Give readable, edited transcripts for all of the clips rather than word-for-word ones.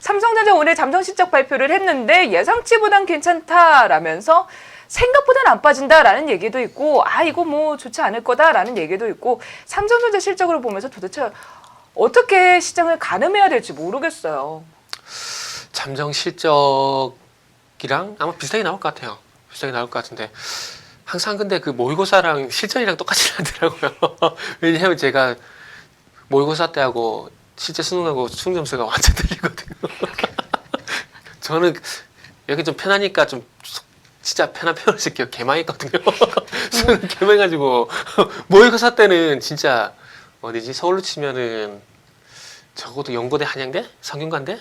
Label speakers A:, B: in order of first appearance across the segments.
A: 삼성전자 오늘 잠정 실적 발표를 했는데 예상치보단 괜찮다라면서 생각보다는 안 빠진다라는 얘기도 있고 이거 뭐 좋지 않을 거다라는 얘기도 있고 삼성전자 실적으로 보면서 도대체 어떻게 시장을 가늠해야 될지 모르겠어요.
B: 잠정 실적이랑 아마 비슷하게 나올 것 같아요. 비슷하게 나올 것 같은데 항상 근데 그 모의고사랑 실전이랑 똑같이 나더라고요. 왜냐하면 제가 모의고사 때하고 실제 수능하고 수능 점수가 완전 틀리거든요. 저는 여기 좀 편하니까 좀 진짜 편한 표현을 쓸게요. 개망했거든요. 수능 개망해가지고 모의고사 때는 진짜 어디지 서울로 치면은 적어도 연고대, 한양대, 성균관대.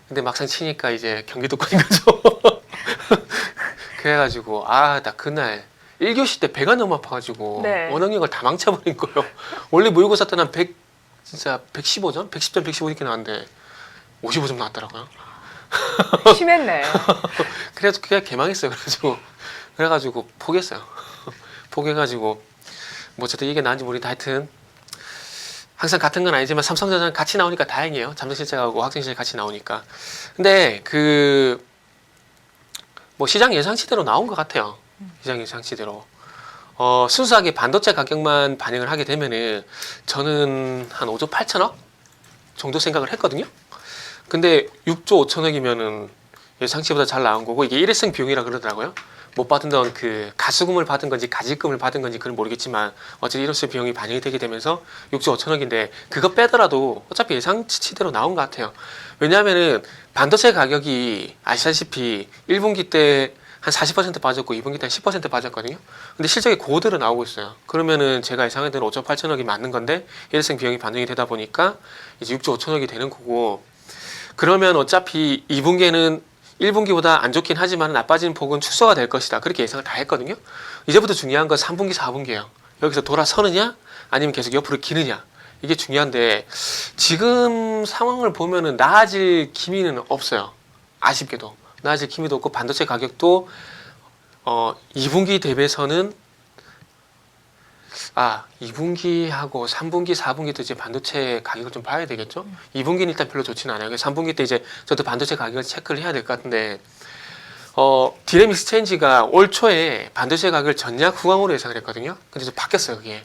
B: 근데 막상 치니까 이제 경기도권인 거죠. 그래가지고 나 그날 1교시 때 배가 너무 아파가지고
A: 네.
B: 원어력을 다 망쳐버린 거예요. 원래 모의고사 때는 한 100, 진짜 115점? 110점, 115 이렇게 나왔는데 55점 나왔더라고요.
A: 심했네.
B: 그래서 그게 개망했어요. 그래가지고 포기했어요. 포기해가지고 뭐 어쨌든 이게 나은지 모르겠다. 하여튼 항상 같은 건 아니지만 삼성전자는 같이 나오니까 다행이에요. 잠정실적하고 확정실적 같이 나오니까. 근데 뭐 시장 예상치대로 나온 것 같아요. 시장 예상치대로. 순수하게 반도체 가격만 반영을 하게 되면은 저는 한 5조 8천억 정도 생각을 했거든요. 근데 6조 5천억이면은 예상치보다 잘 나온 거고 이게 일회성 비용이라 그러더라고요. 못 받은 건 그 가수금을 받은 건지 가지금을 받은 건지 그건 모르겠지만 어쨌든 일회성 비용이 반영이 되게 되면서 6조 5천억인데 그거 빼더라도 어차피 예상치대로 나온 것 같아요. 왜냐하면은 반도체 가격이 아시다시피 1분기 때 한 40% 빠졌고 2분기 때 한 10% 빠졌거든요. 근데 실적이 그대로 나오고 있어요. 그러면은 제가 예상한 대로 5조 8천억이 맞는 건데 일회성 비용이 반영이 되다 보니까 이제 6조 5천억이 되는 거고 그러면 어차피 2분기에는 1분기보다 안 좋긴 하지만 나빠지는 폭은 축소가 될 것이다. 그렇게 예상을 다 했거든요. 이제부터 중요한 건 3분기, 4분기예요. 여기서 돌아서느냐 아니면 계속 옆으로 기느냐. 이게 중요한데 지금 상황을 보면은 나아질 기미는 없어요. 아쉽게도. 나아질 기미도 없고 반도체 가격도 2분기 대비해서는 2분기하고 3분기, 4분기도 이제 반도체 가격을 좀 봐야 되겠죠? 2분기는 일단 별로 좋지는 않아요. 3분기 때 이제 저도 반도체 가격을 체크를 해야 될 것 같은데, 디램 익스체인지가 올 초에 반도체 가격을 전략 후강으로 예상을 했거든요. 근데 좀 바뀌었어요, 그게.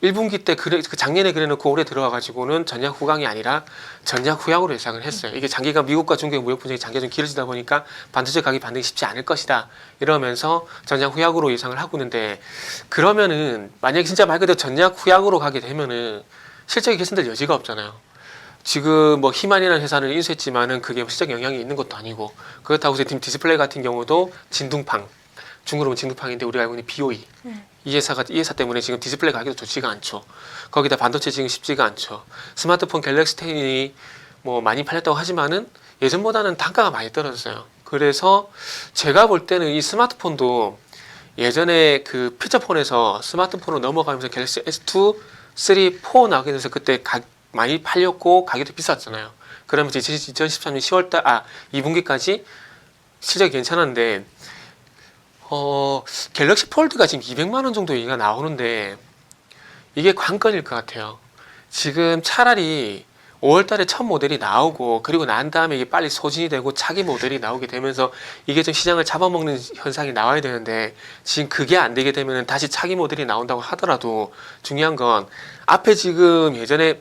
B: 1분기 때 작년에 그래놓고 올해 들어와가지고는 전략 후강이 아니라 전략 후약으로 예상을 했어요. 이게 장기간 미국과 중국의 무역 분쟁이 장기가 좀 길어지다 보니까 반도체 가격이 반등이 쉽지 않을 것이다. 이러면서 전략 후약으로 예상을 하고 있는데 그러면은 만약에 진짜 말 그대로 전략 후약으로 가게 되면은 실적이 개선될 여지가 없잖아요. 지금 뭐 희만이라는 회사를 인수했지만은 그게 실적 영향이 있는 것도 아니고 그렇다고 해서 디스플레이 같은 경우도 진둥팡 중국으로 보면 진둥팡인데 우리가 알고 있는 BOE 이 회사 때문에 지금 디스플레이 가격도 좋지가 않죠. 거기다 반도체 지금 쉽지가 않죠. 스마트폰 갤럭시 10이 뭐 많이 팔렸다고 하지만은 예전보다는 단가가 많이 떨어졌어요. 그래서 제가 볼 때는 이 스마트폰도 예전에 그 피처폰에서 스마트폰으로 넘어가면서 갤럭시 S2, 3, 4 나오게 돼서 그때 많이 팔렸고 가격도 비쌌잖아요. 그러면서 2013년 10월달 2분기까지 실적이 괜찮았는데 갤럭시 폴드가 지금 200만 원 정도 얘기가 나오는데 이게 관건일 것 같아요. 지금 차라리 5월달에 첫 모델이 나오고 그리고 난 다음에 이게 빨리 소진이 되고 차기 모델이 나오게 되면서 이게 좀 시장을 잡아먹는 현상이 나와야 되는데 지금 그게 안 되게 되면 다시 차기 모델이 나온다고 하더라도 중요한 건 앞에 지금 예전에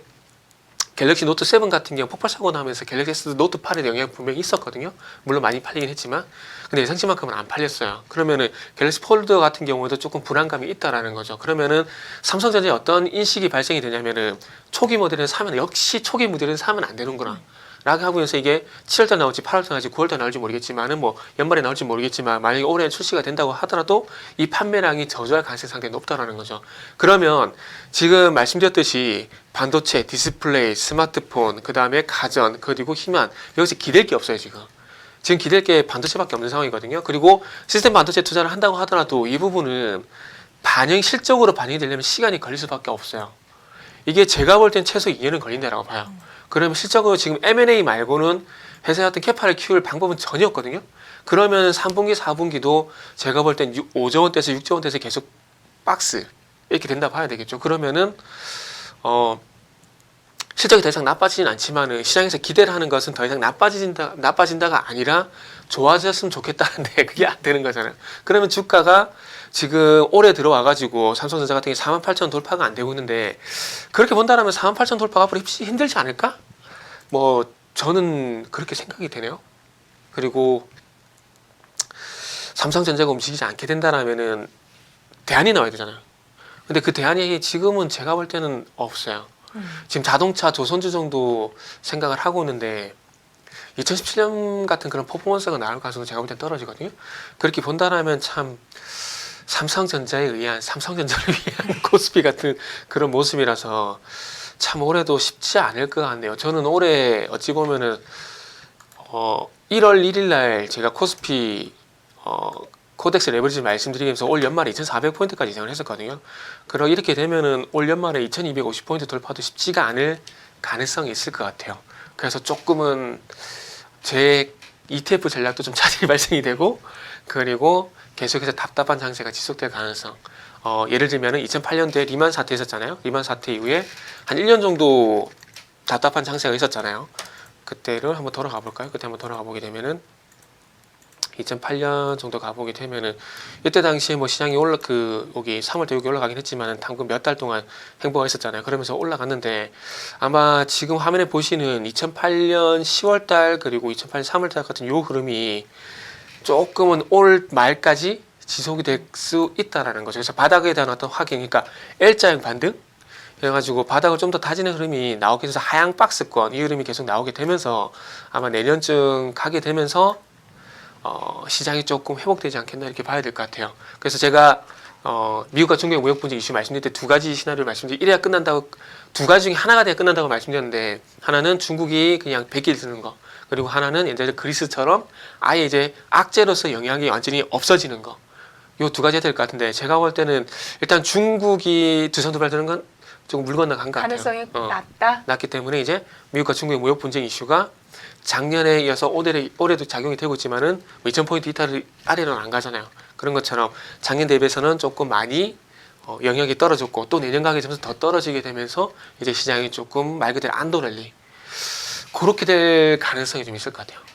B: 갤럭시 노트 7 같은 경우 폭발 사고 나면서 갤럭시 S 노트 8에 영향이 분명히 있었거든요. 물론 많이 팔리긴 했지만 근데 예상치만큼은 안 팔렸어요. 그러면은 갤럭시 폴드 같은 경우에도 조금 불안감이 있다라는 거죠. 그러면은 삼성전자에 어떤 인식이 발생이 되냐면은 초기 모델을 사면 역시 초기 모델은 사면 안 되는구나 라고 하면서 이게 7월달 나올지 8월달 나올지 9월달 나올지 모르겠지만은 뭐 연말에 나올지 모르겠지만 만약에 올해 출시가 된다고 하더라도 이 판매량이 저조할 가능성이 상당히 높다라는 거죠. 그러면 지금 말씀드렸듯이 반도체, 디스플레이, 스마트폰, 그 다음에 가전, 그리고 희만 여기서 기댈 게 없어요 지금. 지금 기댈 게 반도체밖에 없는 상황이거든요. 그리고 시스템 반도체 투자를 한다고 하더라도 이 부분은 실적으로 반영이 되려면 시간이 걸릴 수밖에 없어요. 이게 제가 볼 땐 최소 2년은 걸린다라고 봐요. 그러면 실적으로 지금 M&A 말고는 회사의 어떤 캐파를 키울 방법은 전혀 없거든요. 그러면 3분기, 4분기도 제가 볼 땐 5조 원대에서 6조 원대에서 계속 박스 이렇게 된다 봐야 되겠죠. 그러면은 실적이 더 이상 나빠지진 않지만은 시장에서 기대를 하는 것은 더 이상 나빠진다가 아니라 좋아졌으면 좋겠다는데 그게 안 되는 거잖아요. 그러면 주가가 지금 올해 들어와가지고 삼성전자 같은 게 48,000 돌파가 안 되고 있는데 그렇게 본다면 48,000 돌파가 앞으로 힘들지 않을까? 뭐 저는 그렇게 생각이 되네요. 그리고 삼성전자가 움직이지 않게 된다라면은 대안이 나와야 되잖아요. 근데 그 대안이 지금은 제가 볼 때는 없어요. 지금 자동차 조선주 정도 생각을 하고 있는데 2017년 같은 그런 퍼포먼스가 나올 가능성은 제가 볼 때 떨어지거든요. 그렇게 본다라면 참 삼성전자를 위한 코스피 같은 그런 모습이라서 참 올해도 쉽지 않을 것 같네요. 저는 올해 어찌 보면은 1월 1일 날 제가 코스피 코덱스 레버리지 말씀드리면서 올 연말에 2,400포인트까지 예상을 했었거든요. 그럼 이렇게 되면은 올 연말에 2,250포인트 돌파도 쉽지가 않을 가능성이 있을 것 같아요. 그래서 조금은 제 ETF 전략도 좀 차질이 발생이 되고 그리고 계속해서 답답한 장세가 지속될 가능성. 예를 들면은 2008년도에 리만 사태 있었잖아요. 리만 사태 이후에 한 1년 정도 답답한 장세가 있었잖아요. 그때를 한번 돌아가 볼까요? 그때 한번 돌아가 보게 되면은 2008년 정도 가보게 되면은 이때 당시에 뭐 시장이 여기 3월달 여기 올라가긴 했지만은 당근 몇 달 동안 행보가 있었잖아요. 그러면서 올라갔는데 아마 지금 화면에 보시는 2008년 10월달 그리고 2008년 3월달 같은 요 흐름이 조금은 올 말까지 지속이 될 수 있다라는 거죠. 그래서 바닥에 대한 어떤 확인, 그러니까 L자형 반등 그래가지고 바닥을 좀 더 다지는 흐름이 나오게 돼서 하향 박스권 이 흐름이 계속 나오게 되면서 아마 내년쯤 가게 되면서 시장이 조금 회복되지 않겠나 이렇게 봐야 될 것 같아요. 그래서 제가 미국과 중국의 무역 분쟁 이슈 말씀드릴 때 두 가지 시나리오를 말씀드리고 이래야 끝난다고 두 가지 중에 하나가 돼야 끝난다고 말씀드렸는데 하나는 중국이 그냥 100일 드는 거 그리고 하나는 예전에 그리스처럼 아예 이제 악재로서 영향이 완전히 없어지는 거 요 두 가지가 될 것 같은데 제가 볼 때는 일단 중국이 두 손 두 발 드는 건 조금 물 건너간 것 같아요.
A: 가능성이 낮다.
B: 낮기 때문에 이제 미국과 중국의 무역 분쟁 이슈가 작년에 이어서 올해도 작용이 되고 있지만은 2000포인트 이탈 아래로는 안 가잖아요. 그런 것처럼 작년 대비해서는 조금 많이 영역이 떨어졌고 또 내년 가게 되면서 더 떨어지게 되면서 이제 시장이 조금 말 그대로 안도랠리 그렇게 될 가능성이 좀 있을 것 같아요.